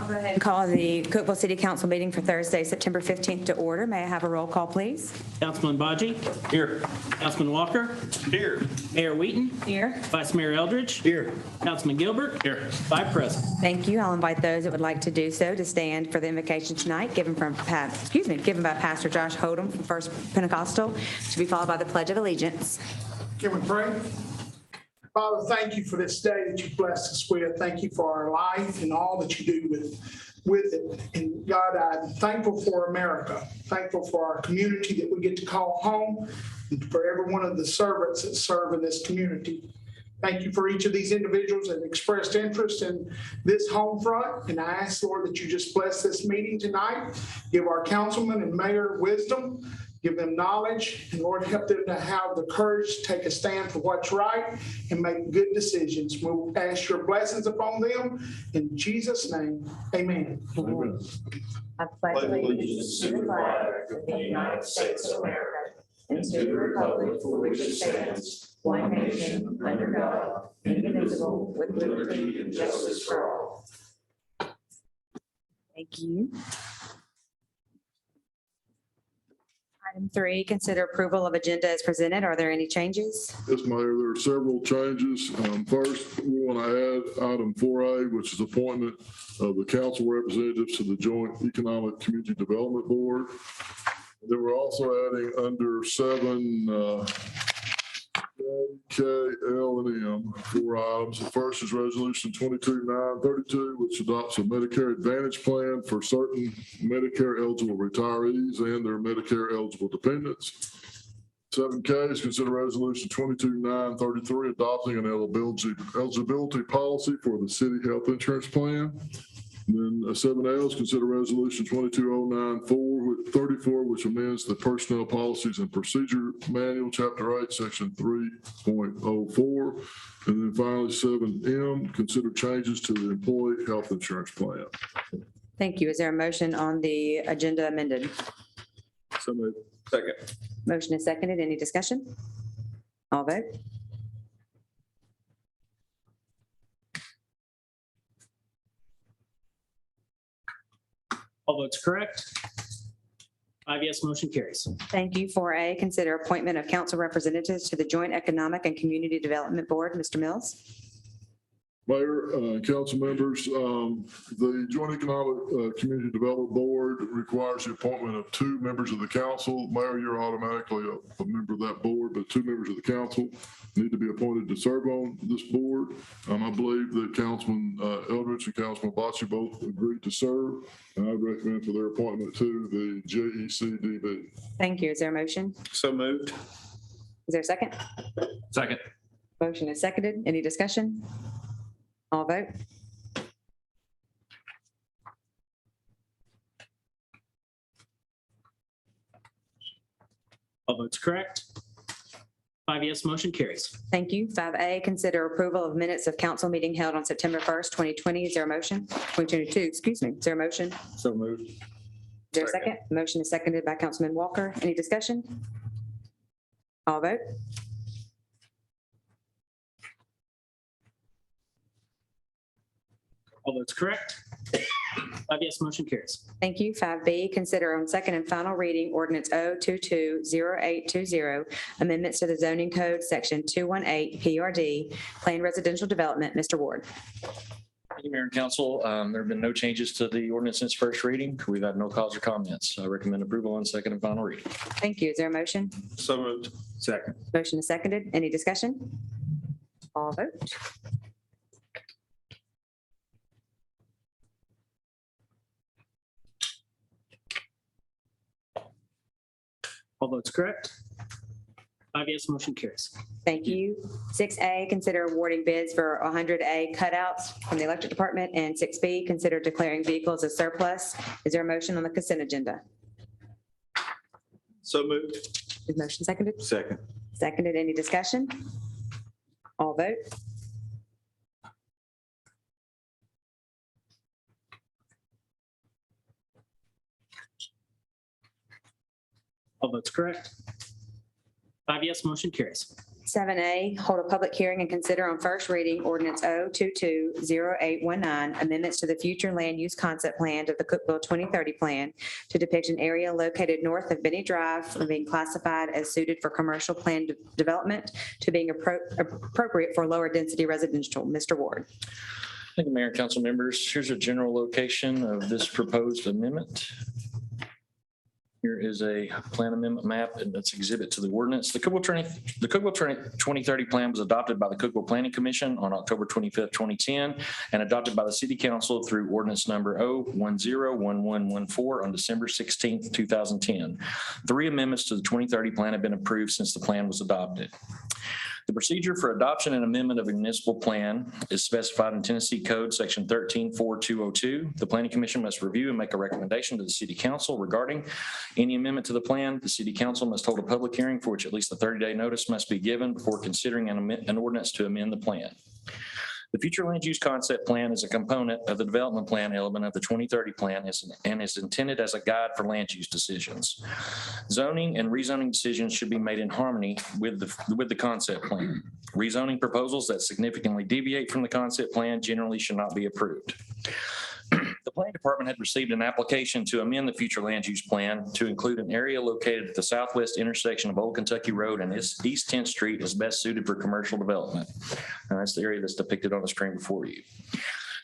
I'll go ahead and call the Cookeville City Council meeting for Thursday, September 15th to order. May I have a roll call, please? Councilman Baji? Here. Councilman Walker? Here. Mayor Wheaton? Here. Vice Mayor Eldridge? Here. Councilman Gilbert? Here. Five present. Thank you. I'll invite those that would like to do so to stand for the invocation tonight, given by Pastor Josh Hodem from First Pentecostal, to be followed by the Pledge of Allegiance. Can we pray? Father, thank you for this day that you blessed us with. Thank you for our life and all that you do with it. And God, I'm thankful for America, thankful for our community that we get to call home, and for every one of the servants that serve in this community. Thank you for each of these individuals that expressed interest in this home front. And I ask, Lord, that you just bless this meeting tonight. Give our councilman and mayor wisdom. Give them knowledge, and Lord, help them to have the courage to take a stand for what's right and make good decisions. We'll ask your blessings upon them. In Jesus' name, amen. I pledge allegiance to the flag of the United States of America and to the republic for which it stands, one nation, under God, indivisible, with liberty and justice for all. Thank you. Item 3, consider approval of agenda as presented. Are there any changes? Yes, Mayor, there are several changes. First, we want to add item 4A, which is appointment of the council representatives to the Joint Economic Community Development Board. Then we're also adding under 7, K, L, and M, 4 items. The first is Resolution 22-932, which adopts a Medicare Advantage plan for certain Medicare-eligible retirees and their Medicare-eligible dependents. 7K is consider Resolution 22-933, adopting an eligibility policy for the city health insurance plan. And then 7L is consider Resolution 220934, which amends the Personnel Policies and Procedure Manual, Chapter 8, Section 3.04. And then finally, 7M, consider changes to the Employee Health Insurance Plan. Thank you. Is there a motion on the agenda amended? So moved. Second. Motion is seconded. Any discussion? All vote. All votes correct. 5 yes, motion carries. Thank you. 4A, consider appointment of council representatives to the Joint Economic and Community Development Board. Mr. Mills? Mayor, council members, the Joint Economic Community Development Board requires the appointment of 2 members of the council. Mayor, you're automatically a member of that board, but 2 members of the council need to be appointed to serve on this board. I believe that Councilman Eldridge and Councilman Bocci both agreed to serve, and I recommend for their appointment to the JECDB. Thank you. Is there a motion? So moved. Is there a second? Second. Motion is seconded. Any discussion? All vote. All votes correct. 5 yes, motion carries. Thank you. 5A, consider approval of minutes of council meeting held on September 1st, 2020. Is there a motion? 2022, excuse me. Is there a motion? Is So moved. there a second? Motion is seconded by Councilman Walker. Any discussion? All vote. All votes correct. 5 yes, motion carries. Thank you. 5B, consider on second and final reading ordinance 0220820, amendments to the zoning code, section 218 PRD, planned residential development. Mr. Ward. Thank you, Mayor and Council. There have been no changes to the ordinance since first reading. We've had no cause or comments. I recommend approval on second and final reading. Thank you. Is there a motion? So moved. Second. Motion is seconded. Any discussion? All vote. All votes correct. 5 yes, motion carries. Thank you. 6A, consider awarding bids for 100A cutouts from the electric department. And 6B, consider declaring vehicles as surplus. Is there a motion on the consent agenda? So moved. Is motion seconded? Second. Seconded. Any discussion? All vote. All votes correct. 5 yes, motion carries. 7A, hold a public hearing and consider on first reading ordinance 0220819, amendments to the future land use concept plan of the Cookeville 2030 plan to depict an area located north of Benny Drive from being classified as suited for commercial plan development to being appropriate for lower density residential. Mr. Ward. Thank you, Mayor and council members. Here's a general location of this proposed amendment. Here is a plan amendment map, and that's exhibit to the ordinance. The Cookeville 2030 plan was adopted by the Cookeville Planning Commission on October 25th, 2010, and adopted by the City Council through ordinance number 0101114 on December 16th, 2010. 3 amendments to the 2030 plan have been approved since the plan was adopted. The procedure for adoption and amendment of a municipal plan is specified in Tennessee Code Section 134202. The Planning Commission must review and make a recommendation to the City Council regarding any amendment to the plan. The City Council must hold a public hearing for which at least a 30-day notice must be given before considering an ordinance to amend the plan. The future land use concept plan is a component of the development plan element of the 2030 plan and is intended as a guide for land use decisions. Zoning and rezoning decisions should be made in harmony with the concept plan. Rezoning proposals that significantly deviate from the concept plan generally should not be approved. The planning department had received an application to amend the future land use plan to include an area located at the southwest intersection of Old Kentucky Road and East 10th Street as best suited for commercial development. And that's the area that's depicted on the screen before you.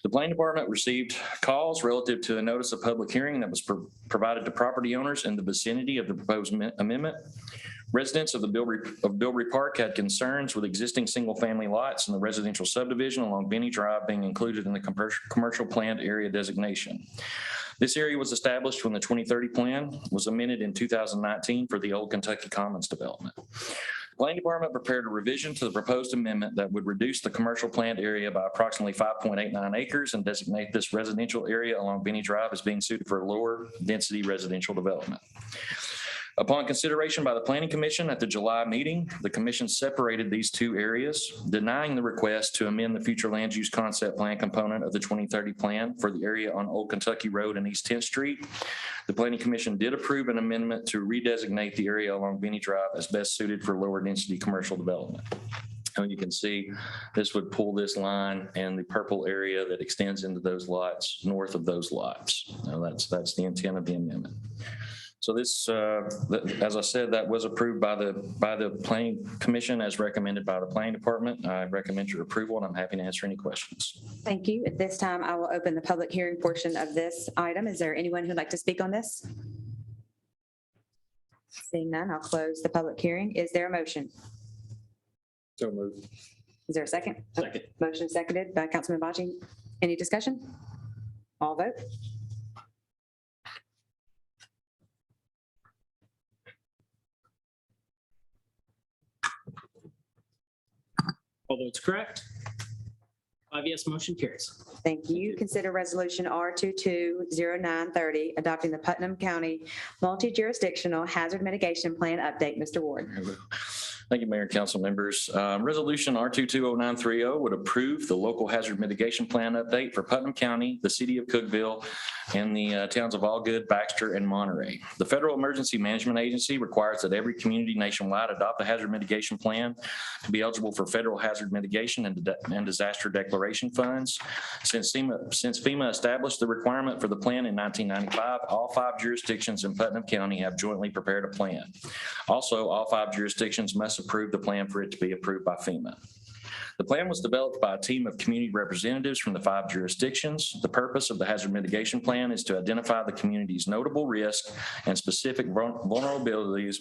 The planning department received calls relative to a notice of public hearing that was provided to property owners in the vicinity of the proposed amendment. Residents of the Bilbrey Park had concerns with existing single-family lots in the residential subdivision along Benny Drive being included in the commercial planned area designation. This area was established when the 2030 plan was amended in 2019 for the Old Kentucky Commons development. The Planning Department prepared a revision to the proposed amendment that would reduce the commercial planned area by approximately 5.89 acres and designate this residential area along Benny Drive as being suited for lower density residential development. Upon consideration by the Planning Commission at the July meeting, the commission separated these 2 areas, denying the request to amend the future land use concept plan component of the 2030 plan for the area on Old Kentucky Road and East 10th Street. The Planning Commission did approve an amendment to redesignate the area along Benny Drive as best suited for lower density commercial development. And you can see this would pull this line and the purple area that extends into those lots north of those lots. Now that's the intent of the amendment. So this, as I said, that was approved by the Planning Commission as recommended by the Planning Department. I recommend your approval, and I'm happy to answer any questions. Thank you. At this time, I will open the public hearing portion of this item. Is there anyone who'd like to speak on this? Seeing none, I'll close the public hearing. Is there a motion? So moved. Is there a second? Second. Motion seconded by Councilman Baji. Any discussion? All vote. All votes correct. 5 yes, motion carries. Thank you. Consider resolution R220930, adopting the Putnam County Multi-Jurisdictional Hazard Mitigation Plan update. Mr. Ward. Thank you, Mayor and council members. Resolution R220930 would approve the local hazard mitigation plan update for Putnam County, the city of Cookeville, and the towns of Allgood, Baxter, and Monterey. The Federal Emergency Management Agency requires that every community nationwide adopt a hazard mitigation plan to be eligible for federal hazard mitigation and disaster declaration funds. Since FEMA established the requirement for the plan in 1995, all 5 jurisdictions in Putnam County have jointly prepared a plan. Also, all 5 jurisdictions must approve the plan for it to be approved by FEMA. The plan was developed by a team of community representatives from the 5 jurisdictions. The purpose of the hazard mitigation plan is to identify the community's notable risk and specific vulnerabilities,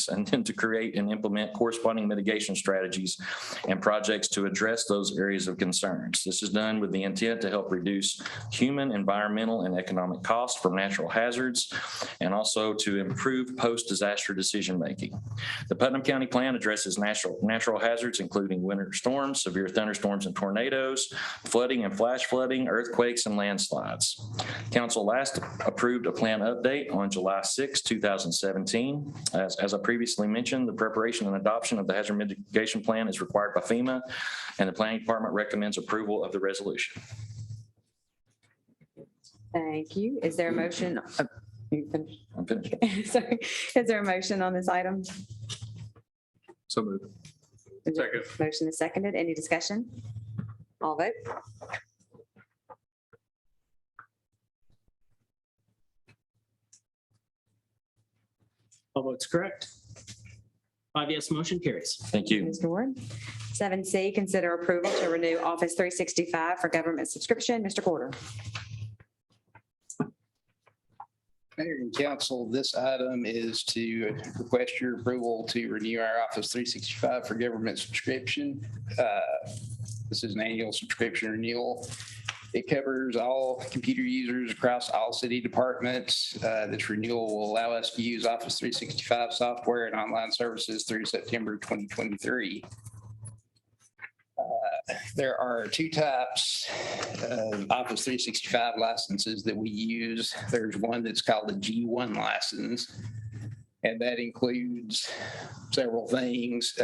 and then to create and implement corresponding mitigation strategies and projects to address those areas of concerns. This is done with the intent to help reduce human, environmental, and economic costs from natural hazards, and also to improve post-disaster decision-making. The Putnam County Plan addresses natural hazards, including winter storms, severe thunderstorms and tornadoes, flooding and flash flooding, earthquakes, and landslides. Council last approved a plan update on July 6, 2017. As I previously mentioned, the preparation and adoption of the hazard mitigation plan is required by FEMA, and the Planning Department recommends approval of the resolution. Thank you. Is there a motion? You finished? I'm finished. Sorry. Is there a motion on this item? So moved. Second. Motion is seconded. Any discussion? All vote. All votes correct. 5 yes, motion carries. Thank you. Mr. Ward. 7C, consider approval to renew Office 365 for government subscription. Mr. Porter. Mayor and council, this item is to request your approval to renew our Office 365 for government subscription. This is an annual subscription renewal. It covers all computer users across all city departments. This renewal will allow us to use Office 365 software and online services through September 2023. There are two types of Office 365 licenses that we use. There's one that's called a G1 license, and that includes several things,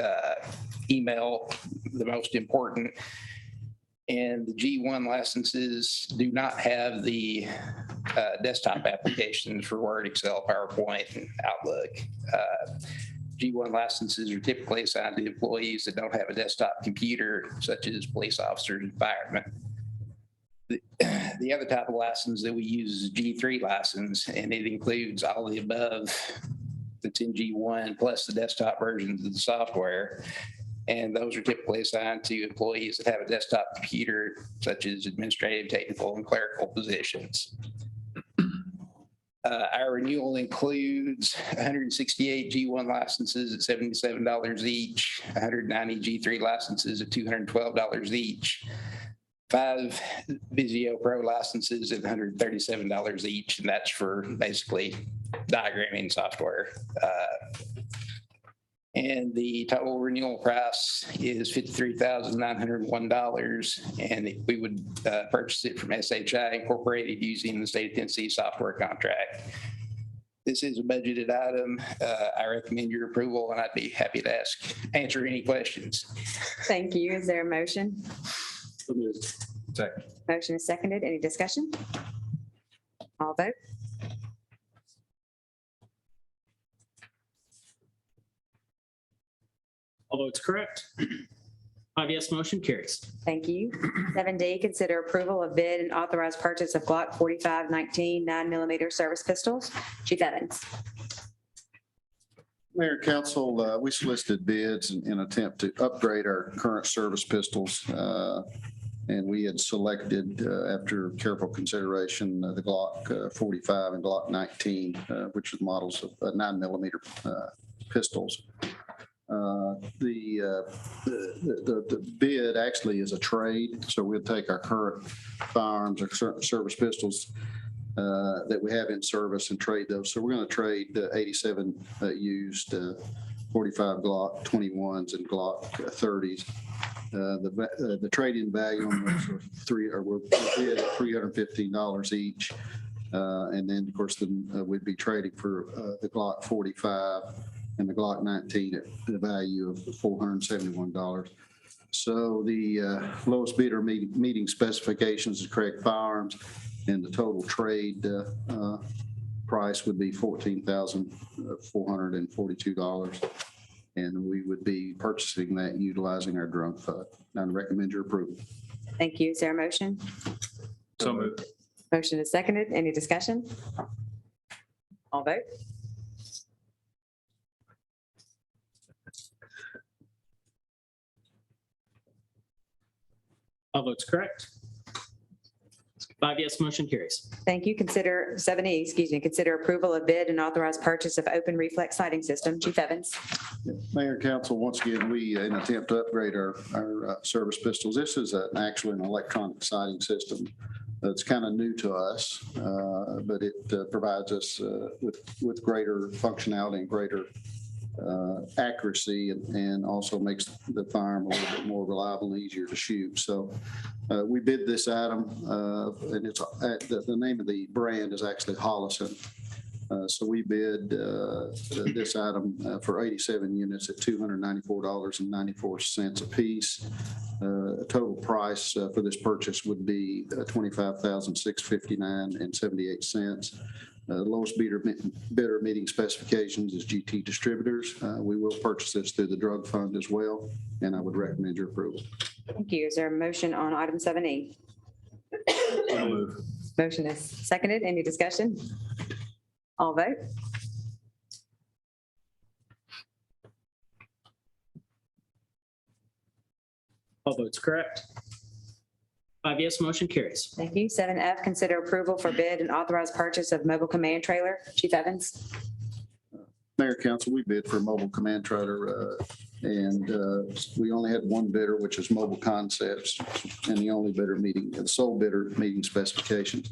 email, the most important. And the G1 licenses do not have the desktop applications for Word, Excel, PowerPoint, and Outlook. G1 licenses are typically assigned to employees that don't have a desktop computer, such as police officers and firemen. The other type of license that we use is a G3 license, and it includes all the above that's in G1 plus the desktop versions of the software. And those are typically assigned to employees that have a desktop computer, such as administrative, technical, and clerical positions. Our renewal includes 168 G1 licenses at $77 each, 190 G3 licenses at $212 each, 5 Visio Pro licenses at $137 each, and that's for basically diagramming software. And the total renewal price is $53,901, and we would purchase it from SHI Incorporated using the state of Tennessee software contract. This is a budgeted item. I recommend your approval, and I'd be happy to answer any questions. Thank you. Is there a motion? Second. Motion is seconded. Any discussion? All vote. All votes correct. 5 yes, motion carries. Thank you. 7D, consider approval of bid and authorized purchase of Glock 45-19 9mm service pistols. Chief Evans. Mayor and council, we solicited bids in an attempt to upgrade our current service pistols. And we had selected, after careful consideration, the Glock 45 and Glock 19, which are models of 9mm pistols. The bid actually is a trade, so we'll take our current firearms or service pistols that we have in service and trade those. So we're going to trade 87 used 45 Glock 21s and Glock 30s. The trade-in value on those we're bid at $315 each. And then, of course, we'd be trading for the Glock 45 and the Glock 19 at the value of $471. So the lowest bidder meeting specifications is Craig Firearms, and the total trade price would be $14,442. And we would be purchasing that utilizing our drone fund. I recommend your approval. Thank you. Is there a motion? So moved. Motion is seconded. Any discussion? All vote. All votes correct. 5 yes, motion carries. Thank you. Consider 7E, consider approval of bid and authorized purchase of open reflex sighting system. Chief Evans. Mayor and council, once again, we, in an attempt to upgrade our service pistols, this is actually an electronic sighting system that's kind of new to us, but it provides us with greater functionality and greater accuracy, and also makes the firearm a little bit more reliable and easier to shoot. So we bid this item, and it's the name of the brand is actually Hollison. So we bid this item for 87 units at $294.94 a piece. Total price for this purchase would be $25,659.78. The lowest bidder meeting specifications is GT Distributors. We will purchase this through the drug fund as well, and I would recommend your approval. Thank you. Is there a motion on item 7E? Motion is seconded. Any discussion? All vote. All votes correct. 5 yes, motion carries. Thank you. 7F, consider approval for bid and authorized purchase of mobile command trailer. Chief Evans. Mayor, council, we bid for a mobile command trailer, and we only had one bidder, which is Mobile Concepts, and the sole bidder meeting specifications.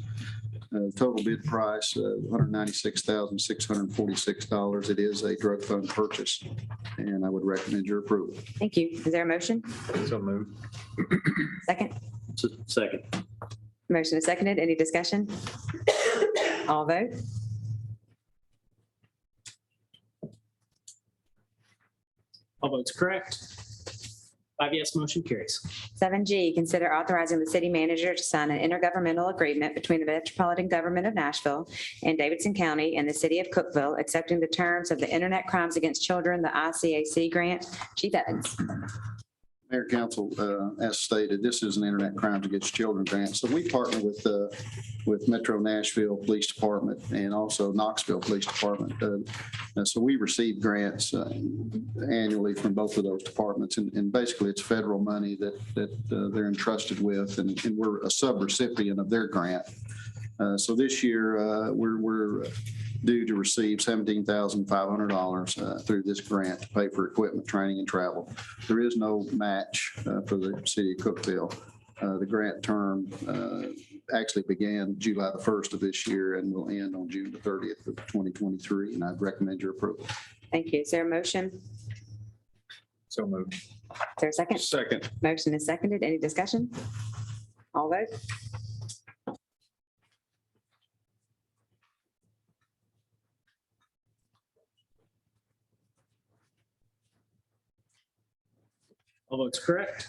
Total bid price, $196,646. It is a drug fund purchase, and I would recommend your approval. Thank you. Is there a motion? So moved. Second. Second. Motion is seconded. Any discussion? All vote. All votes correct. 5 yes, motion carries. 7G, consider authorizing the city manager to sign an intergovernmental agreement between the Metropolitan Government of Nashville and Davidson County and the city of Cookeville, accepting the terms of the Internet Crimes Against Children, the ICAC grant. Chief Evans. Mayor, council, as stated, this is an Internet Crimes Against Children grant. So we partner with Metro Nashville Police Department and also Knoxville Police Department. So we receive grants annually from both of those departments. And basically, it's federal money that they're entrusted with, and we're a subrecipient of their grant. So this year, we're due to receive $17,500 through this grant to pay for equipment, training, and travel. There is no match for the city of Cookeville. The grant term actually began July the 1st of this year and will end on June the 30th of 2023, and I'd recommend your approval. Thank you. Is there a motion? So moved. Is there a second? Second. Motion is seconded. Any discussion? All vote. All votes correct.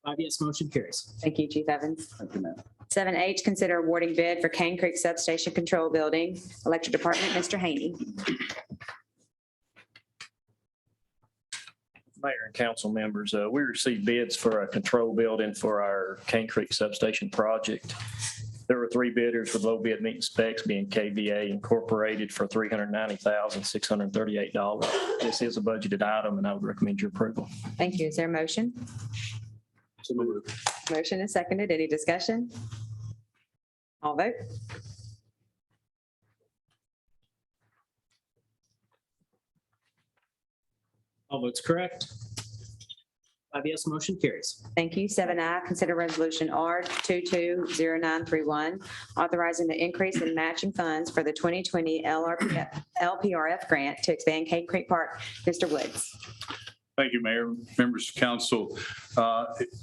5 yes, motion carries. Thank you, Chief Evans. Thank you, ma'am. 7H, consider awarding bid for Cane Creek Substation Control Building, Electric Department, Mr. Haney. Mayor and council members, we received bids for a control building for our Cane Creek substation project. There were 3 bidders with low bid meeting specs, being KVA Incorporated for $390,638. This is a budgeted item, and I would recommend your approval. Thank you. Is there a motion? So moved. Motion is seconded. Any discussion? All vote. All votes correct. 5 yes, motion carries. Thank you. 7I, consider resolution R220931, authorizing the increase in matching funds for the 2020 LPRF grant to expand Cane Creek Park. Mr. Woods. Thank you, Mayor, members of council.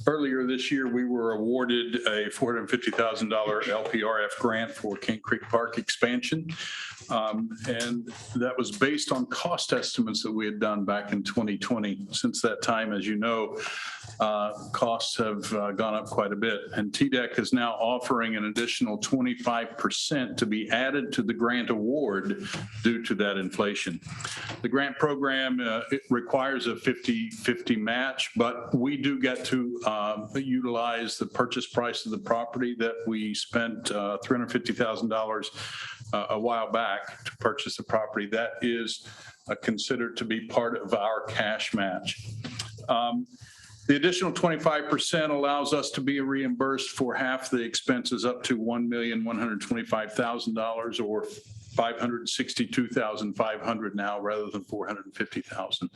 Earlier this year, we were awarded a $450,000 LPRF grant for Cane Creek Park expansion. And that was based on cost estimates that we had done back in 2020. Since that time, as you know, costs have gone up quite a bit. And TDEC is now offering an additional 25% to be added to the grant award due to that inflation. The grant program, it requires a 50-50 match, but we do get to utilize the purchase price of the property that we spent $350,000 a while back to purchase the property. That is considered to be part of our cash match. The additional 25% allows us to be reimbursed for half the expenses up to $1,125,000 or $562,500 now rather than $450,000.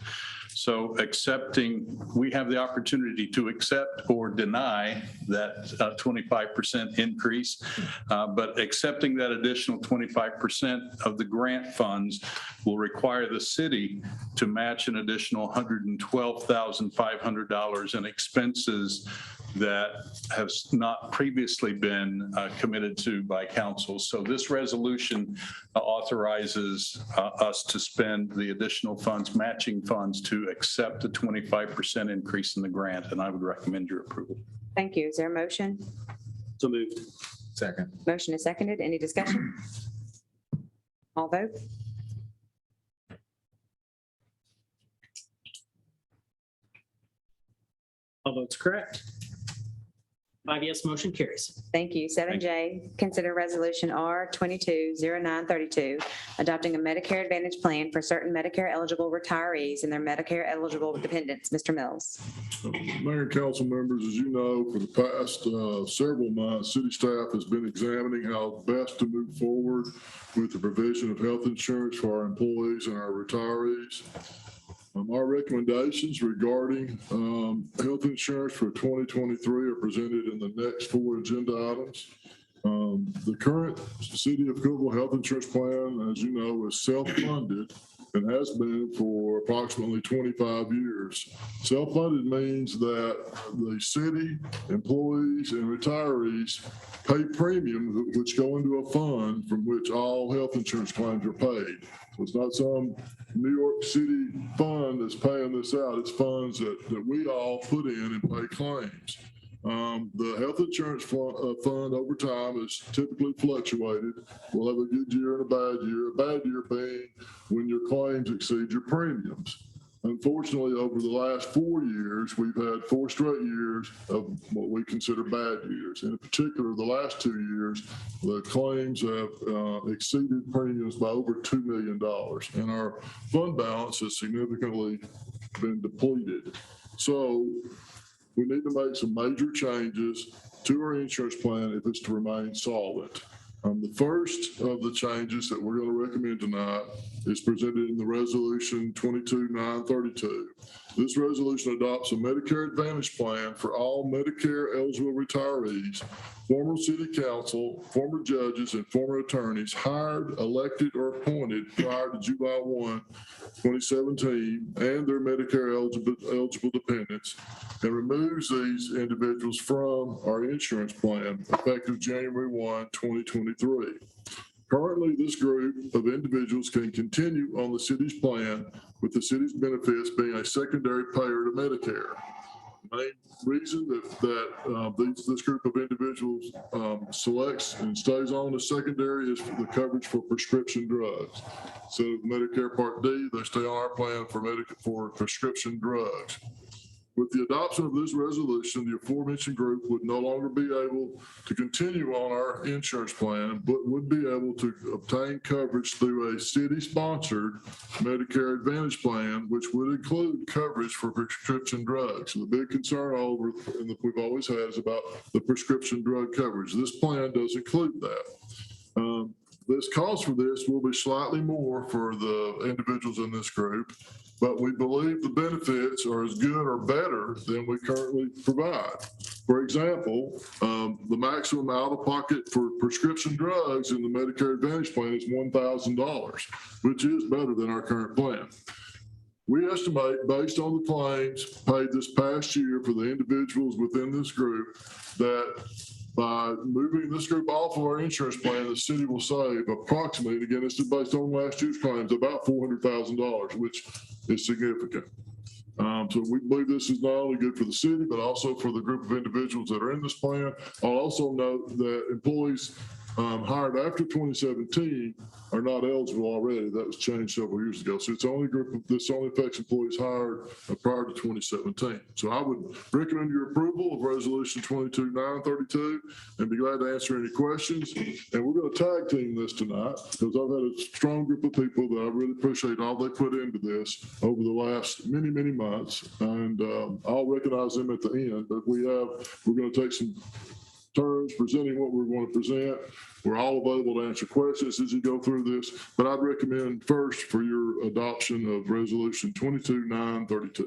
So we have the opportunity to accept or deny that 25% increase, but accepting that additional 25% of the grant funds will require the city to match an additional $112,500 in expenses that has not previously been committed to by council. So this resolution authorizes us to spend the additional funds, matching funds, to accept the 25% increase in the grant, and I would recommend your approval. Thank you. Is there a motion? So moved. Second. Motion is seconded. Any discussion? All vote. All votes correct. 5 yes, motion carries. Thank you. 7J, consider resolution R 220932, adopting a Medicare Advantage plan for certain Medicare eligible retirees and their Medicare eligible dependents. Mr. Mills. Mayor and council members, as you know, for the past several months, city staff has been examining how best to move forward with the provision of health insurance for our employees and our retirees. Our recommendations regarding health insurance for 2023 are presented in the next 4 agenda items. The current City of Cookeville health insurance plan, as you know, is self-funded and has been for approximately 25 years. Self-funded means that the city, employees, and retirees pay premiums which go into a fund from which all health insurance claims are paid. So it's not some New York City fund that's paying this out. It's funds that we all put in and pay claims. The health insurance fund over time has typically fluctuated. We'll have a good year and a bad year being when your claims exceed your premiums. Unfortunately, over the last 4 years, we've had 4 straight years of what we consider bad years. And in particular, the last 2 years, the claims have exceeded premiums by over $2 million. And our fund balance has significantly been depleted. So we need to make some major changes to our insurance plan if it's to remain solvent. The first of the changes that we're going to recommend tonight is presented in the resolution 22-932. This resolution adopts a Medicare Advantage plan for all Medicare eligible retirees, former city council, former judges, and former attorneys hired, elected, or appointed prior to July 1, 2017, and their Medicare eligible dependents, and removes these individuals from our insurance plan effective January 1, 2023. Currently, this group of individuals can continue on the city's plan with the city's benefits being a secondary payer to Medicare. The main reason that this group of individuals selects and stays on as secondary is for the coverage for prescription drugs. So Medicare Part D, they stay on our plan for prescription drugs. With the adoption of this resolution, the aforementioned group would no longer be able to continue on our insurance plan, but would be able to obtain coverage through a city-sponsored Medicare Advantage plan, which would include coverage for prescription drugs. So the big concern and that we've always had is about the prescription drug coverage. This plan does include that. This cost for this will be slightly more for the individuals in this group, but we believe the benefits are as good or better than we currently provide. For example, the maximum out-of-pocket for prescription drugs in the Medicare Advantage plan is $1,000, which is better than our current plan. We estimate, based on the claims paid this past year for the individuals within this group, that by moving this group off of our insurance plan, the city will save approximately, and again, this is based on last year's claims, about $400,000, which is significant. So we believe this is not only good for the city, but also for the group of individuals that are in this plan. I'll also note that employees hired after 2017 are not eligible already. That was changed several years ago. So it's only this only affects employees hired prior to 2017. So I would recommend your approval of resolution 22-932 and be glad to answer any questions. And we're going to tag team this tonight because I've had a strong group of people that I really appreciate all they put into this over the last many, many months. And I'll recognize them at the end, but we're going to take some turns presenting what we're going to present. We're all available to answer questions as you go through this, but I'd recommend first for your adoption of resolution 22-932.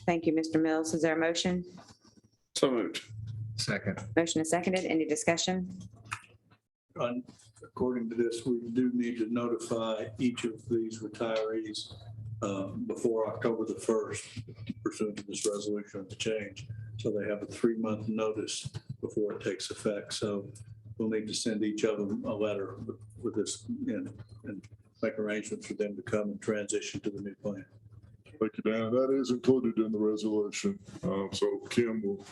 Thank you, Mr. Mills. Is there a motion? So moved. Second. Motion is seconded. Any discussion? According to this, we do need to notify each of these retirees before October the 1st, pursuant to this resolution of the change. So they have a 3-month notice before it takes effect. So we'll need to send each of them a letter with this and make arrangements for them to come and transition to the new plan. Thank you, Dan. That is included in the resolution. So Kim will.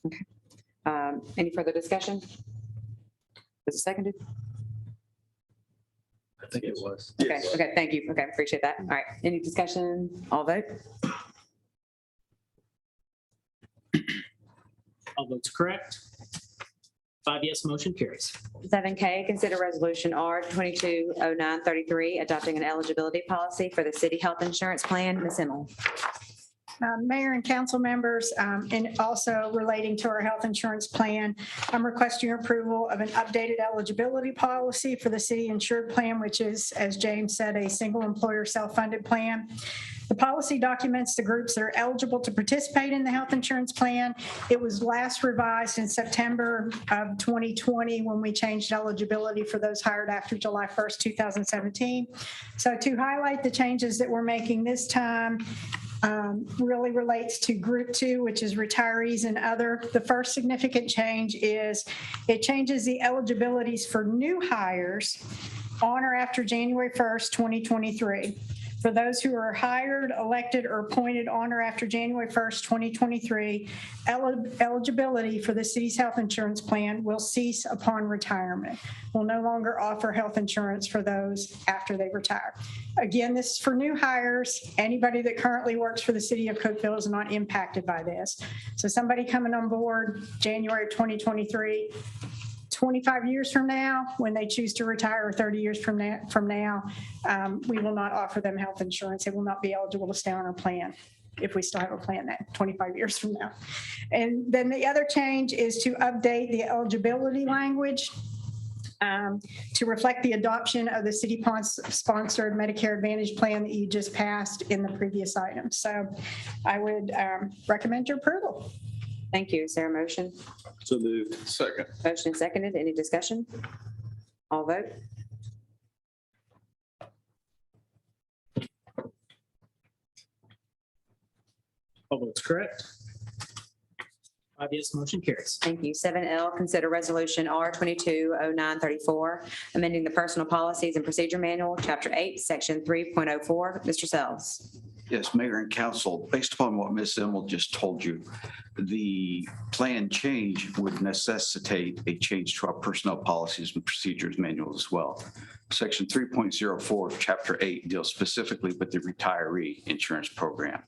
Okay. Any further discussion? Is it seconded? think it was. Okay, okay, thank you. Okay, appreciate that. All right, any discussion? All vote? All votes correct. 5 yes, motion carries. 7K, consider resolution R 220933, adopting an eligibility policy for the city health insurance plan. Ms. Himmel. Mayor and council members, and also relating to our health insurance plan, I'm requesting approval of an updated eligibility policy for the city insured plan, which is, as James said, a single employer self-funded plan. The policy documents the groups that are eligible to participate in the health insurance plan. It was last revised in September of 2020 when we changed eligibility for those hired after July 1st, 2017. So to highlight the changes that we're making this time, really relates to Group 2, which is retirees and other. The first significant change is it changes the eligibilities for new hires on or after January 1st, 2023. For those who are hired, elected, or appointed on or after January 1st, 2023, eligibility for the city's health insurance plan will cease upon retirement. We'll no longer offer health insurance for those after they retire. Again, this is for new hires. Anybody that currently works for the city of Cookeville is not impacted by this. So somebody coming on board January 2023, 25 years from now, when they choose to retire, or 30 years from now, we will not offer them health insurance. They will not be eligible to stay on our plan if we still have a plan that 25 years from now. And then the other change is to update the eligibility language to reflect the adoption of the city-sponsored Medicare Advantage plan that you just passed in the previous item. So I would recommend your approval. Thank you. Is there a motion? So moved. Second. Motion is seconded. Any discussion? All vote? All votes correct. 5 yes, motion carries. Thank you. 7L, consider resolution R 220934, amending the personal policies and procedure manual, chapter 8, section 3.04. Mr. Sells. Yes, Mayor and Council, based upon what Ms. Emmel just told you, the plan change would necessitate a change to our personnel policies and procedures manual as well. Section 3.04 of Chapter 8 deals specifically with the retiree insurance program.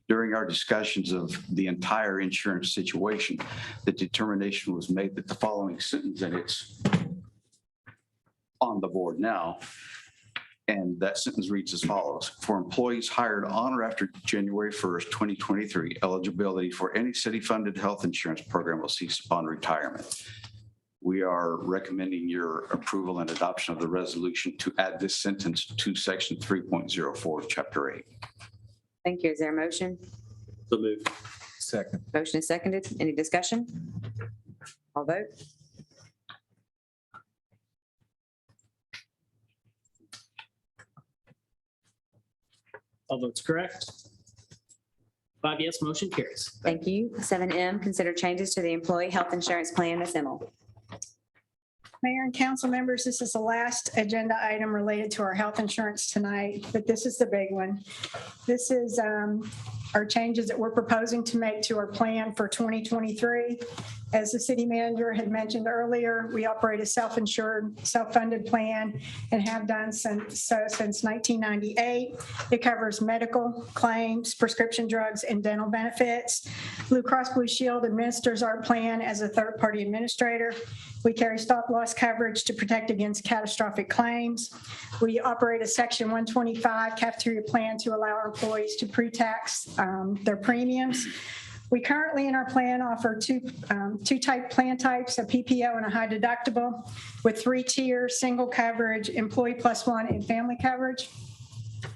During our discussions of the entire insurance situation, the determination was made that the following sentence, and it's on the board now, and that sentence reads as follows: for employees hired on or after January 1st, 2023, eligibility for any city-funded health insurance program will cease upon retirement. We are recommending your approval and adoption of the resolution to add this sentence to section 3.04 of chapter 8. Thank you. Is there a motion? So moved. Second. Motion is seconded. Any discussion? All vote? All votes correct. 5 yes, motion carries. Thank you. 7M, consider changes to the employee health insurance plan. Ms. Himmel. Mayor and council members, this is the last agenda item related to our health insurance tonight, but this is the big one. This is our changes that we're proposing to make to our plan for 2023. As the city manager had mentioned earlier, we operate a self-insured, self-funded plan and have done since 1998. It covers medical claims, prescription drugs, and dental benefits. Blue Cross Blue Shield administers our plan as a third-party administrator. We carry stop loss coverage to protect against catastrophic claims. We operate a Section 125 cafeteria plan to allow our employees to pre-tax their premiums. We currently in our plan offer two plan types, a PPO and a high deductible, with 3 tiers: single coverage, employee plus one, and family coverage.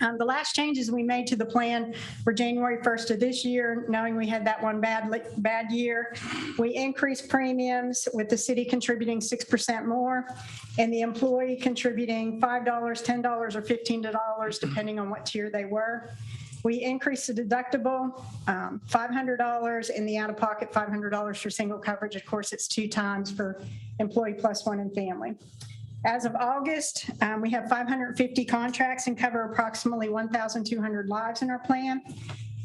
The last changes we made to the plan were January 1st of this year, knowing we had that one bad year. We increased premiums with the city contributing 6% more and the employee contributing $5, $10, or $15, depending on what tier they were. We increased the deductible $500 and the out-of-pocket $500 for single coverage. Of course, it's 2 times for employee plus one and family. As of August, we have 550 contracts and cover approximately 1,200 lives in our plan.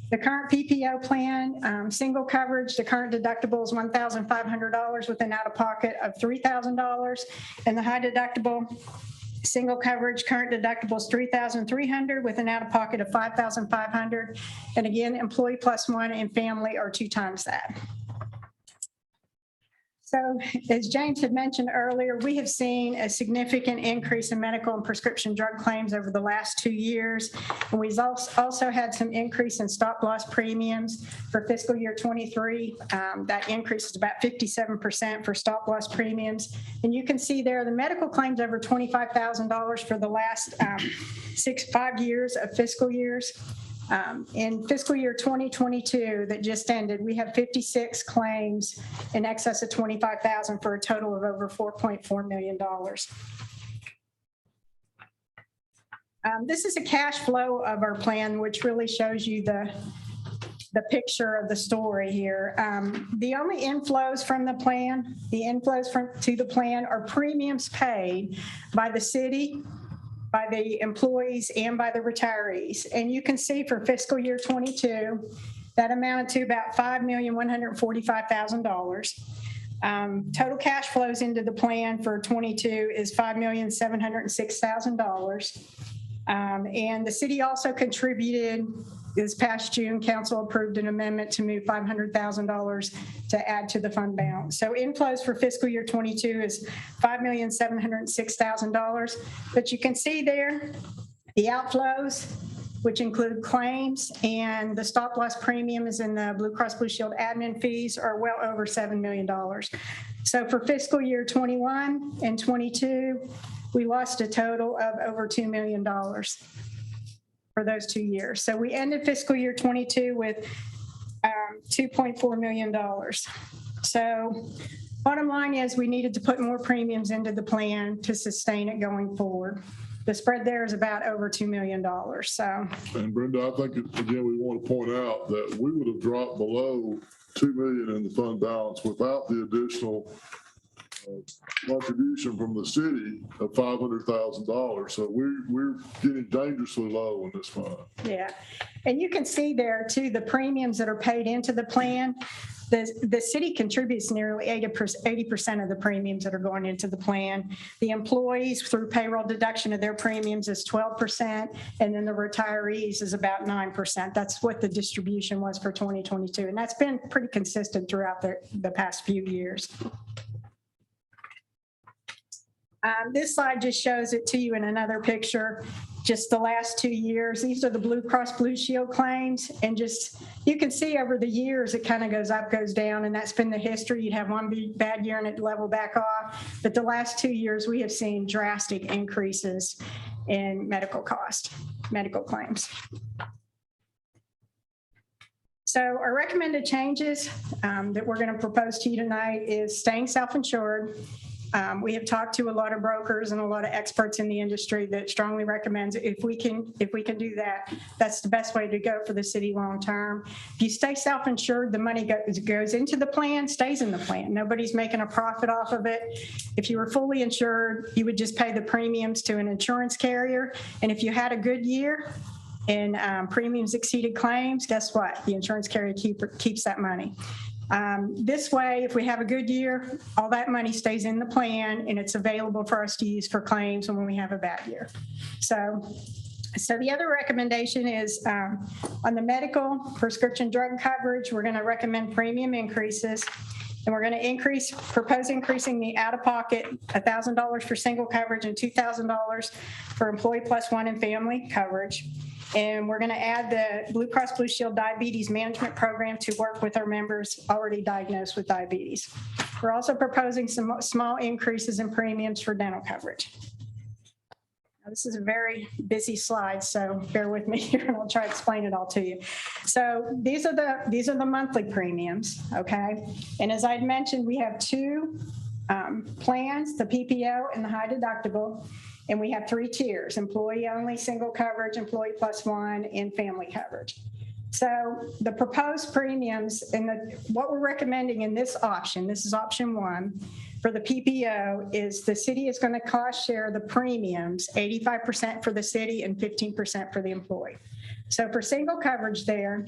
The current PPO plan, single coverage, the current deductible is $1,500 with an out-of-pocket of $3,000. And the high deductible Single coverage, current deductible is $3,300 with an out-of-pocket of $5,500. And again, employee plus one and family are 2 times that. So as James had mentioned earlier, we have seen a significant increase in medical and prescription drug claims over the last 2 years. And we've also had some increase in stop loss premiums for fiscal year 23. That increase is about 57% for stop loss premiums. And you can see there the medical claims over $25,000 for the last 5 years of fiscal years. In fiscal year 2022 that just ended, we have 56 claims in excess of $25,000 for a total of over $4.4 million. This is a cash flow of our plan, which really shows you the picture of the story here. The only inflows from the plan, to the plan are premiums paid by the city, by the employees, and by the retirees. And you can see for fiscal year 22, that amounted to about $5,145,000. Total cash flows into the plan for 22 is $5,706,000. And the city also contributed. This past June, council approved an amendment to move $500,000 to add to the fund balance. So inflows for fiscal year 22 is $5,706,000. But you can see there the outflows, which include claims, and the stop loss premium is in the Blue Cross Blue Shield admin fees are well over $7 million. So for fiscal year 21 and 22, we lost a total of over $2 million. For those 2 years. So we ended fiscal year 22 with $2.4 million. So bottom line is we needed to put more premiums into the plan to sustain it going forward. The spread there is about over $2 million. So. And Brenda, I think, again, we want to point out that we would have dropped below $2 million in the fund balance without the additional contribution from the city of $500,000. So we're getting dangerously low in this fund. Yeah. And you can see there too, the premiums that are paid into the plan, the city contributes nearly 80% of the premiums that are going into the plan. The employees through payroll deduction of their premiums is 12%. And then the retirees is about 9%. That's what the distribution was for 2022. And that's been pretty consistent throughout the past few years. This slide just shows it to you in another picture, just the last 2 years. These are the Blue Cross Blue Shield claims. And just, you can see over the years, it kind of goes up, goes down, and that's been the history. You'd have one bad year and it level back off. But the last 2 years, we have seen drastic increases in medical claims. So our recommended changes that we're going to propose to you tonight is staying self-insured. We have talked to a lot of brokers and a lot of experts in the industry that strongly recommends if we can do that, that's the best way to go for the city long term. If you stay self-insured, the money goes into the plan, stays in the plan. Nobody's making a profit off of it. If you were fully insured, you would just pay the premiums to an insurance carrier. And if you had a good year and premiums exceeded claims, guess what? The insurance carrier keeps that money. This way, if we have a good year, all that money stays in the plan and it's available for us to use for claims when we have a bad year. So the other recommendation is on the medical prescription drug coverage, we're going to recommend premium increases. And we're going to propose increasing the out-of-pocket $1,000 for single coverage and $2,000 for employee plus one and family coverage. And we're going to add the Blue Cross Blue Shield Diabetes Management Program to work with our members already diagnosed with diabetes. We're also proposing some small increases in premiums for dental coverage. Now, this is a very busy slide, so bear with me here and I'll try to explain it all to you. So these are the monthly premiums, okay? And as I had mentioned, we have two plans, the PPO and the high deductible. And we have 3 tiers: employee only, single coverage, employee plus one, and family coverage. So the proposed premiums and what we're recommending in this option, this is option 1 for the PPO, is the city is going to cost share the premiums, 85% for the city and 15% for the employee. So for single coverage there,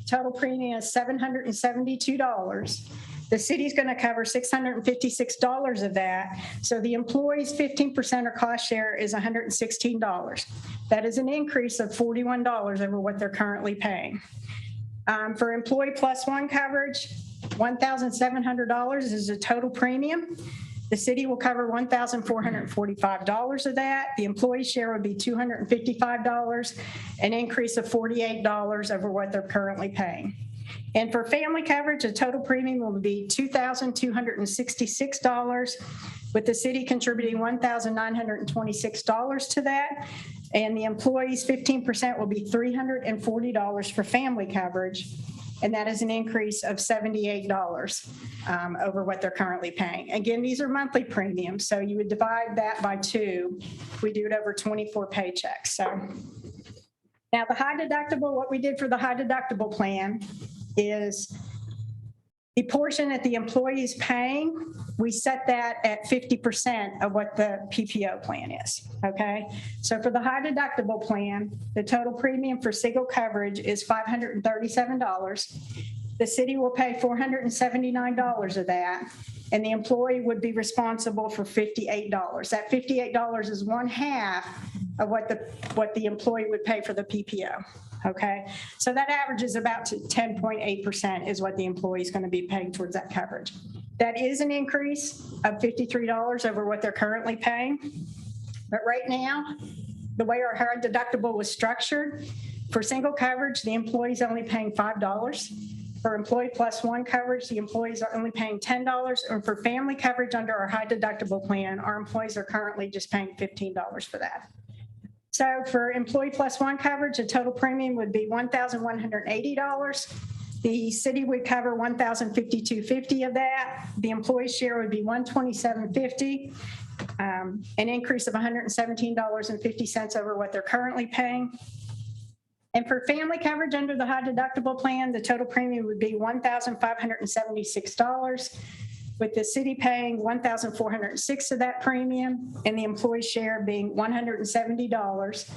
total premium is $772. The city's going to cover $656 of that. So the employees' 15% or cost share is $116. That is an increase of $41 over what they're currently paying. For employee plus one coverage, $1,700 is a total premium. The city will cover $1,445 of that. The employee share would be $255, an increase of $48 over what they're currently paying. And for family coverage, the total premium will be $2,266, with the city contributing $1,926 to that. And the employees' 15% will be $340 for family coverage. And that is an increase of $78 over what they're currently paying. Again, these are monthly premiums, so you would divide that by 2. We do it over 24 paychecks. So now the high deductible, what we did for the high deductible plan is the portion that the employee is paying, we set that at 50% of what the PPO plan is, okay? So for the high deductible plan, the total premium for single coverage is $537. The city will pay $479 of that, and the employee would be responsible for $58. That $58 is one half of what the employee would pay for the PPO. Okay, so that averages about 10.8% is what the employee is going to be paying towards that coverage. That is an increase of $53 over what they're currently paying. But right now, the way our high deductible was structured, for single coverage, the employee is only paying $5. For employee plus one coverage, the employees are only paying $10. Or for family coverage under our high deductible plan, our employees are currently just paying $15 for that. So for employee plus one coverage, the total premium would be $1,180. The city would cover $1,052.50 of that. The employee share would be $127.50, an increase of $117.50 over what they're currently paying. And for family coverage under the high deductible plan, the total premium would be $1,576. with the city paying $1,406 of that premium and the employee share being $170.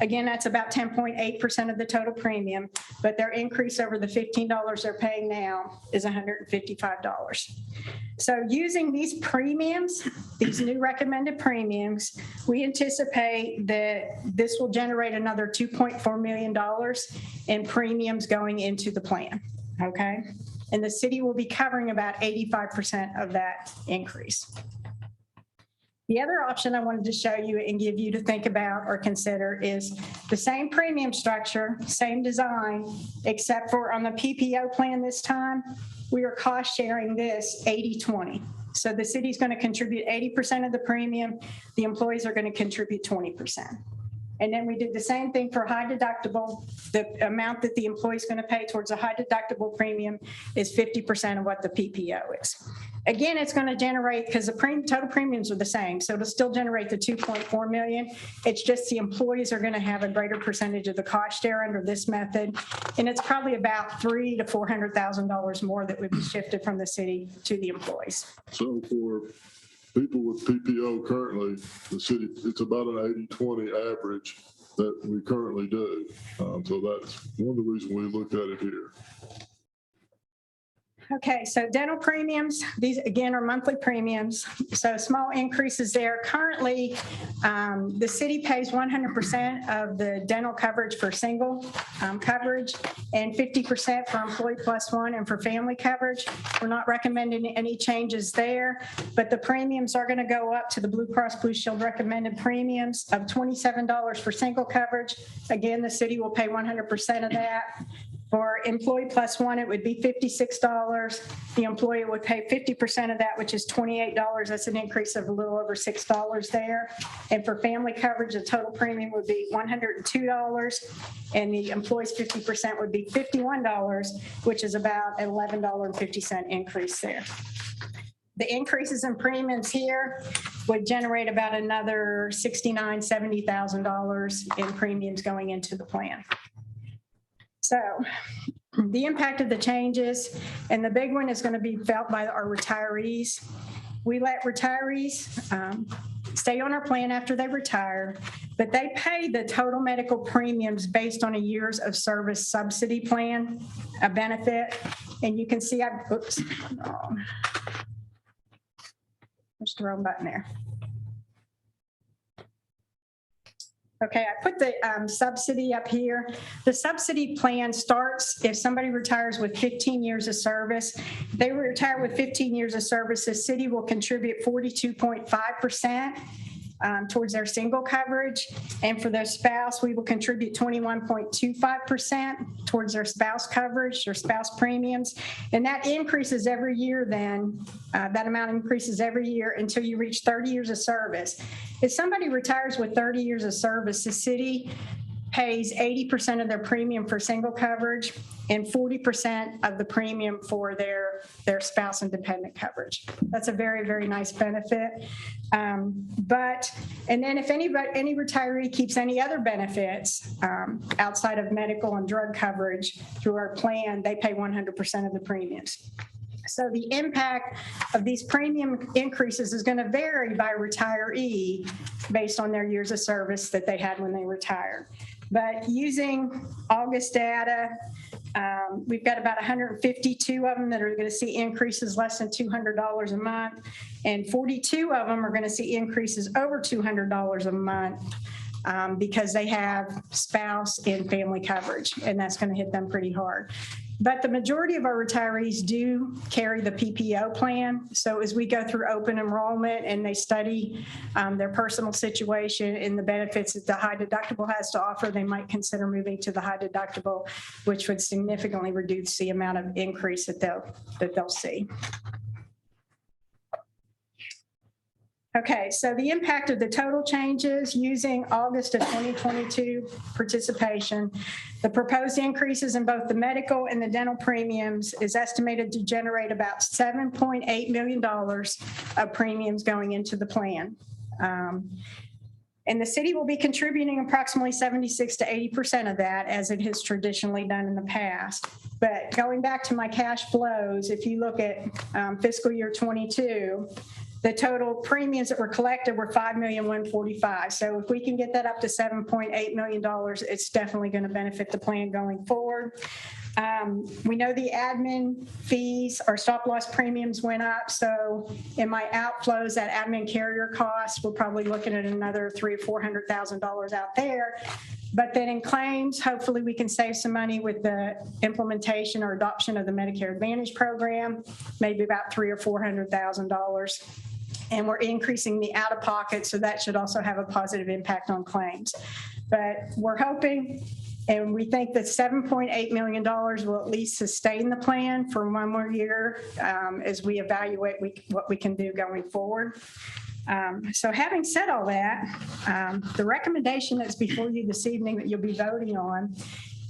Again, that's about 10.8% of the total premium, but their increase over the $15 they're paying now is $155. So using these premiums, these new recommended premiums, we anticipate that this will generate another $2.4 million in premiums going into the plan, okay? And the city will be covering about 85% of that increase. The other option I wanted to show you and give you to think about or consider is the same premium structure, same design, except for on the PPO plan this time, we are cost sharing this 80-20. So the city's going to contribute 80% of the premium. The employees are going to contribute 20%. And then we did the same thing for high deductible. The amount that the employee is going to pay towards a high deductible premium is 50% of what the PPO is. Again, it's going to generate, because the total premiums are the same, so it'll still generate the $2.4 million. It's just the employees are going to have a greater percentage of the cost share under this method, and it's probably about $300,000 to $400,000 more that would be shifted from the city to the employees. So for people with PPO currently, the city, it's about an 80-20 average that we currently do. So that's one of the reasons we looked at it here. Okay, so dental premiums, these again are monthly premiums. So small increases there. Currently, the city pays 100% of the dental coverage for single coverage and 50% for employee plus one and for family coverage. We're not recommending any changes there, but the premiums are going to go up to the Blue Cross Blue Shield recommended premiums of $27 for single coverage. Again, the city will pay 100% of that. For employee plus one, it would be $56. The employee would pay 50% of that, which is $28. That's an increase of a little over $6 there. And for family coverage, the total premium would be $102. And the employee's 50% would be $51, which is about an $11.50 increase there. The increases in premiums here would generate about another $69,000, $70,000 in premiums going into the plan. So the impact of the changes, and the big one is going to be felt by our retirees. We let retirees stay on our plan after they retire, but they pay the total medical premiums based on a years of service subsidy plan, a benefit. And you can see, oops, wrong. There's the wrong button there. Okay, I put the subsidy up here. The subsidy plan starts if somebody retires with 15 years of service. If they retire with 15 years of service, the city will contribute 42.5% towards their single coverage. And for their spouse, we will contribute 21.25% towards their spouse coverage, their spouse premiums. And that increases every year then. That amount increases every year until you reach 30 years of service. If somebody retires with 30 years of service, the city pays 80% of their premium for single coverage and 40% of the premium for their spouse and dependent coverage. That's a very, very nice benefit. And then if any retiree keeps any other benefits outside of medical and drug coverage through our plan, they pay 100% of the premiums. So the impact of these premium increases is going to vary by retiree based on their years of service that they had when they retired. But using August data, we've got about 152 of them that are going to see increases less than $200 a month, and 42 of them are going to see increases over $200 a month because they have spouse and family coverage, and that's going to hit them pretty hard. But the majority of our retirees do carry the PPO plan. So as we go through open enrollment and they study their personal situation and the benefits that the high deductible has to offer, they might consider moving to the high deductible, which would significantly reduce the amount of increase that they'll see. Okay, so the impact of the total changes using August of 2022 participation, the proposed increases in both the medical and the dental premiums is estimated to generate about $7.8 million of premiums going into the plan. And the city will be contributing approximately 76 to 80% of that, as it has traditionally done in the past. But going back to my cash flows, if you look at fiscal year 22, the total premiums that were collected were $5,145,000. So if we can get that up to $7.8 million, it's definitely going to benefit the plan going forward. We know the admin fees or stop loss premiums went up. So in my outflows, that admin carrier cost, we're probably looking at another $300,000 or $400,000 out there. But then in claims, hopefully we can save some money with the implementation or adoption of the Medicare Advantage program, maybe about $300,000 or $400,000. And we're increasing the out-of-pocket, so that should also have a positive impact on claims. But we're hoping, and we think that $7.8 million will at least sustain the plan for one more year as we evaluate what we can do going forward. So having said all that, the recommendation that's before you this evening that you'll be voting on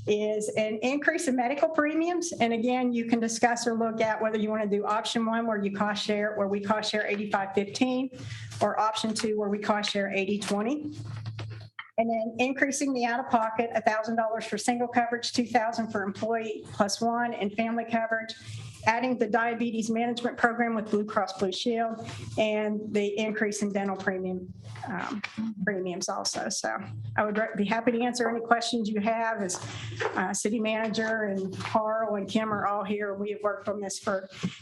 is an increase in medical premiums. And again, you can discuss or look at whether you want to do option one where you cost share, where we cost share 85/15, or option two where we cost share 80/20. And then increasing the out-of-pocket, $1,000 for single coverage, $2,000 for employee plus one and family coverage, adding the diabetes management program with Blue Cross Blue Shield, and the increase in dental premiums also. So I would be happy to answer any questions you have, as city manager and Carl and Kim are all here. We have worked on this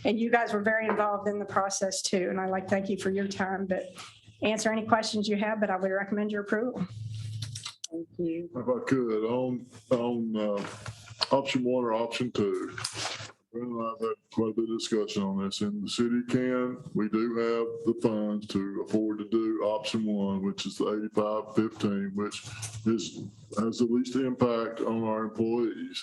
and you guys were very involved in the process too. And I'd like to thank you for your time, but answer any questions you have, but I would recommend your approval. Thank you. If I could, on option one or option two, I've had quite a bit of discussion on this. In the city we do have the funds to afford to do option one, which is the 85/15, which has the least impact on our employees.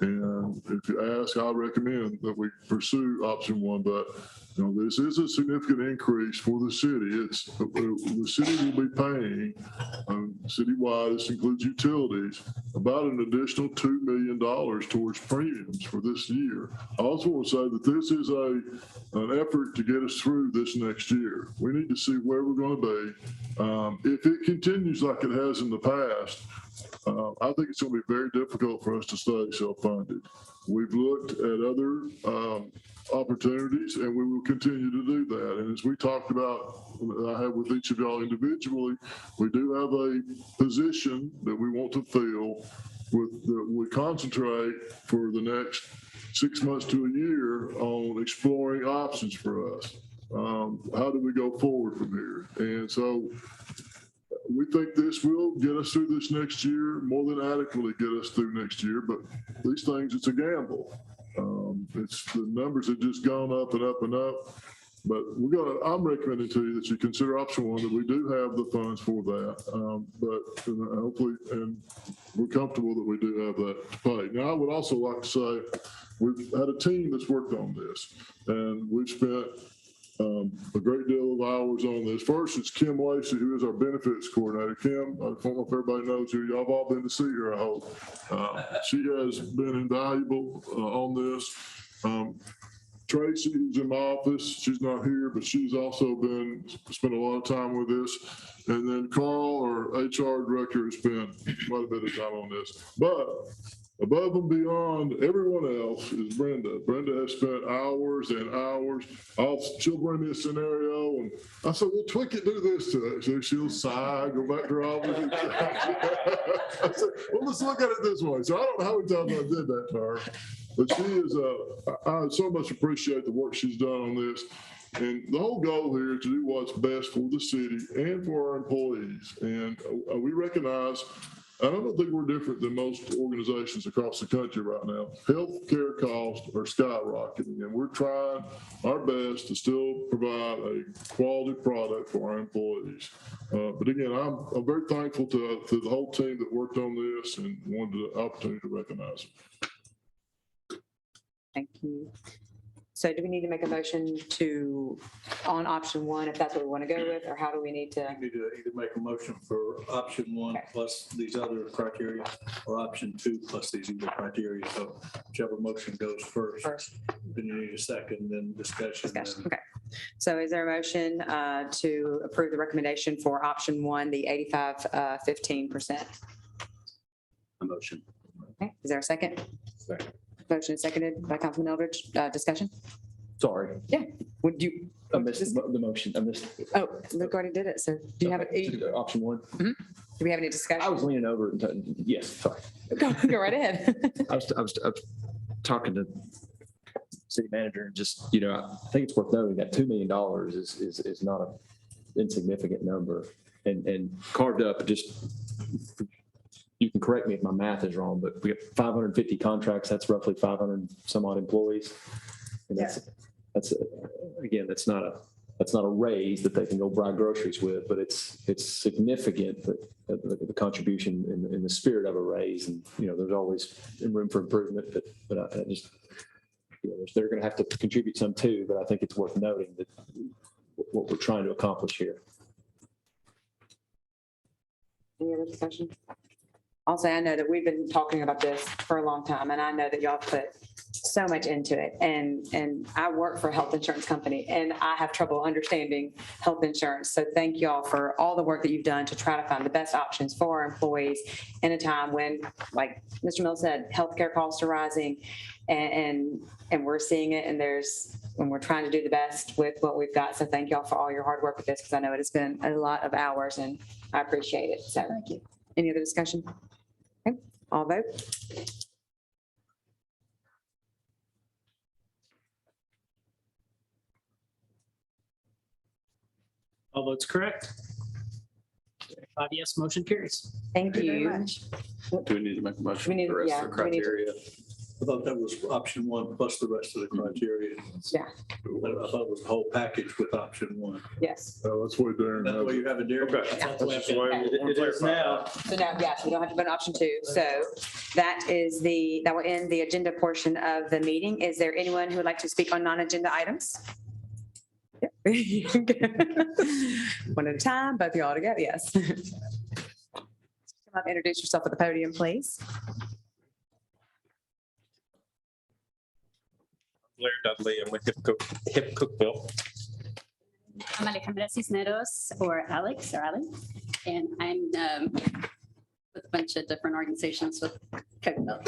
And if you ask, I recommend that we pursue option one, but this is a significant increase for the city. The city will be paying citywide, this includes utilities, about an additional $2 million towards premiums for this year. I also want to say that this is an effort to get us through this next year. We need to see where we're going to be. If it continues like it has in the past, I think it's going to be very difficult for us to stay self-funded. We've looked at other opportunities, and we will continue to do that. And as we talked about, I have with each of y'all individually, we do have a position that we want to fill that we concentrate for the next 6 months to a year on exploring options for us. How do we go forward from here? And so we think this will get us through this next year, more than adequately get us through next year, but these things, it's a gamble. It's the numbers have just gone up and up and up. But I'm recommending to you that you consider option one, that we do have the funds for that. But hopefully, and we're comfortable that we do have that to pay. Now, I would also like to say, we've had a team that's worked on this, and we've spent a great deal of hours on this. First, it's Kim Lacey, who is our benefits coordinator. Kim, I don't know if everybody knows you. Y'all have all been to see her, I hope. She has been invaluable on this. Tracy, who's in my office, she's not here, but she's also spent a lot of time with this. And then Carl, our HR director, has spent quite a bit of time on this. But above and beyond everyone else is Brenda. Brenda has spent hours and hours. She'll bring me a scenario, and I said, well, tweak it, do this to it. So she'll sigh, go back to her office. I said, well, let's look at it this way. So I don't know how many times I did that to her. But she is, I so much appreciate the work she's done on this. And the whole goal here is to do what's best for the city and for our employees. And we recognize, and I don't think we're different than most organizations across the country right now. Healthcare costs are skyrocketing, and we're trying our best to still provide a quality product for our employees. But again, I'm very thankful to the whole team that worked on this and wanted the opportunity to recognize it. Thank you. So do we need to make a motion on option one, if that's what we want to go with, or how do we need to? You need to either make a motion for option one plus these other criteria, or option two plus these other criteria. So whichever motion goes first, then you need a second, then discussion. Okay. So is there a motion to approve the recommendation for option one, the 85-15%? A motion. Okay. Is there a second? Second. Motion is seconded by Councilman Eldridge. Discussion? Sorry, Yeah. Would you? I missed the motion. I missed. Oh, Luke already did it. So do you have it? Option one. Do we have any discussion? I was leaning over. Yes, sorry. Go right ahead. I was talking to city manager and just, I think it's worth noting that $2 million is not an insignificant number, and carved up just, you can correct me if my math is wrong, but we have 550 contracts. That's roughly 500 some odd employees. And that's not a raise that they can go buy groceries with, but it's significant that the contribution in the spirit of a raise. And, there's always room for improvement, but I just, they're going to have to contribute some too, but I think it's worth noting that what we're trying to accomplish here. Any other discussion? Also, I know that we've been talking about this for a long time, and I know that y'all put so much into it. And I work for a health insurance company, and I have trouble understanding health insurance. So thank y'all for all the work that you've done to try to find the best options for our employees in a time when, like Mr. Mills said, healthcare costs are rising, and we're seeing it, and we're trying to do the best with what we've got. So thank y'all for all your hard work with this, because I know it has been a lot of hours, and I appreciate it. So thank you. Any other discussion? Okay, all vote. All votes correct. 5 yes, motion carries. Thank Thank you very you. much. Do we need to make a motion We need- for the rest yeah, of the we need to- criteria? I thought that was option one plus the rest of the criteria. Yeah. I thought it was the whole package with option one. Yes. So that's what Darren That's why has. you have it there. Okay. That's what just the way it is now. So now, yes, we don't have to put an option two. So that will end the agenda portion of the meeting. Is there anyone who would like to speak on non-agenda items? Yep. One at a time, both of you all together, yes. Come up, introduce yourself at the podium, please. Blair Dudley, I'm with HIP Cookeville. I'm Alejandra Cisneros, or Alex, or Ali, and I'm with a bunch of different organizations with Cookeville.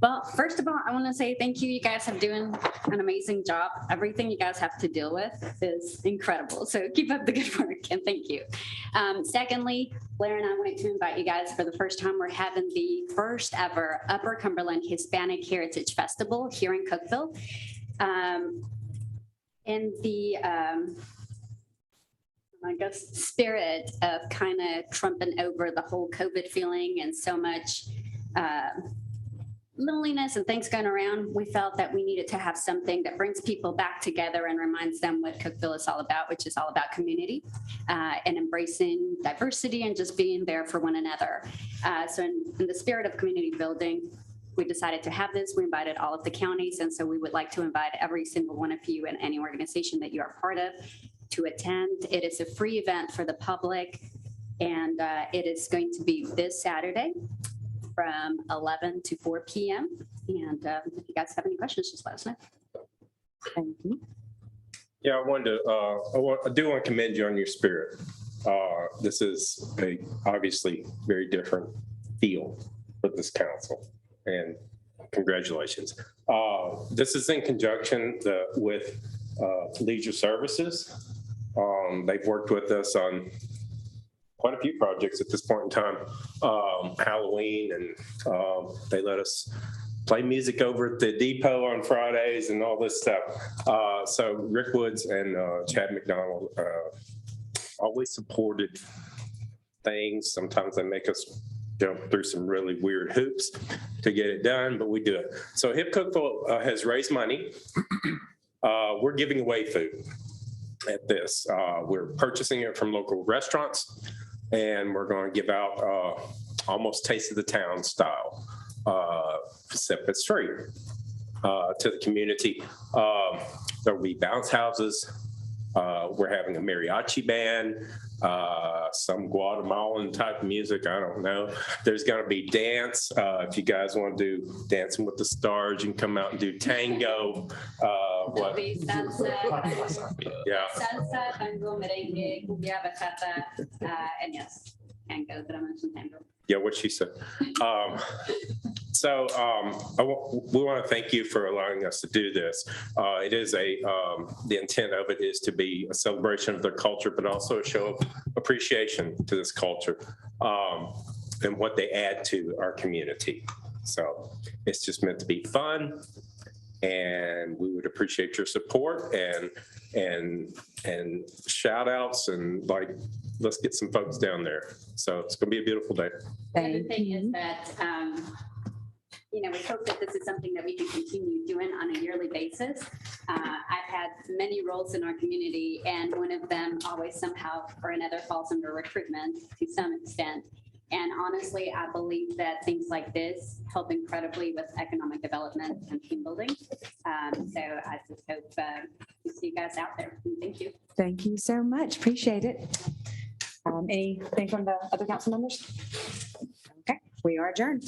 Well, first of all, I want to say thank you. You guys have doing an amazing job. Everything you guys have to deal with is incredible. So keep up the good work and thank you. Secondly, Blair and I wanted to invite you guys for the first time. We're having the first ever Upper Cumberland Hispanic Heritage Festival here in Cookeville. In the I guess spirit of kind of trumping over the whole COVID feeling and so much loneliness and things going around, we felt that we needed to have something that brings people back together and reminds them what Cookeville is all about, which is all about community and embracing diversity and just being there for one another. So in the spirit of community building, we decided to have this. We invited all of the counties, and so we would like to invite every single one of you and any organization that you are part of to attend. It is a free event for the public, and it is going to be this Saturday from 11 to 4 p.m. And if you guys have any questions, just let us know. Thank you. Yeah, I do want to commend you on your spirit. This is a obviously very different feel for this council, and congratulations. This is in conjunction with Leisure Services. They've worked with us on quite a few projects at this point in time, Halloween, and they let us play music over at the depot on Fridays and all this stuff. So Rick Woods and Chad McDonald always supported things. Sometimes they make us jump through some really weird hoops to get it done, but we do it. So Hip Cookeville has raised money. We're giving away food at this. We're purchasing it from local restaurants, and we're going to give out almost Taste of the Town style, except it's free to the community. There will be bounce houses. We're having a mariachi band, some Guatemalan type of music. I don't know. There's going to be dance. If you guys want to do Dancing with the Stars, you can come out and do tango. There'll be salsa, Yeah. salsa, tango, merengue, cumbia, bachata, and yes, tango, but I mentioned tango. Yeah, what she said. We want to thank you for allowing us to do this. It is the intent of it is to be a celebration of their culture, but also a show of appreciation to this culture and what they add to our community. So it's just meant to be fun, and we would appreciate your support and shout outs and let's get some folks down there. So it's going to be a beautiful day. The other thing is that, we hope that this is something that we can continue doing on a yearly basis. I've had many roles in our community, and one of them always somehow or another falls under recruitment to some extent. And honestly, I believe that things like this help incredibly with economic development and team building. So I just hope to see you guys out there. Thank you. Thank you so much. Appreciate it. Anything from the other council members? Okay, we are adjourned.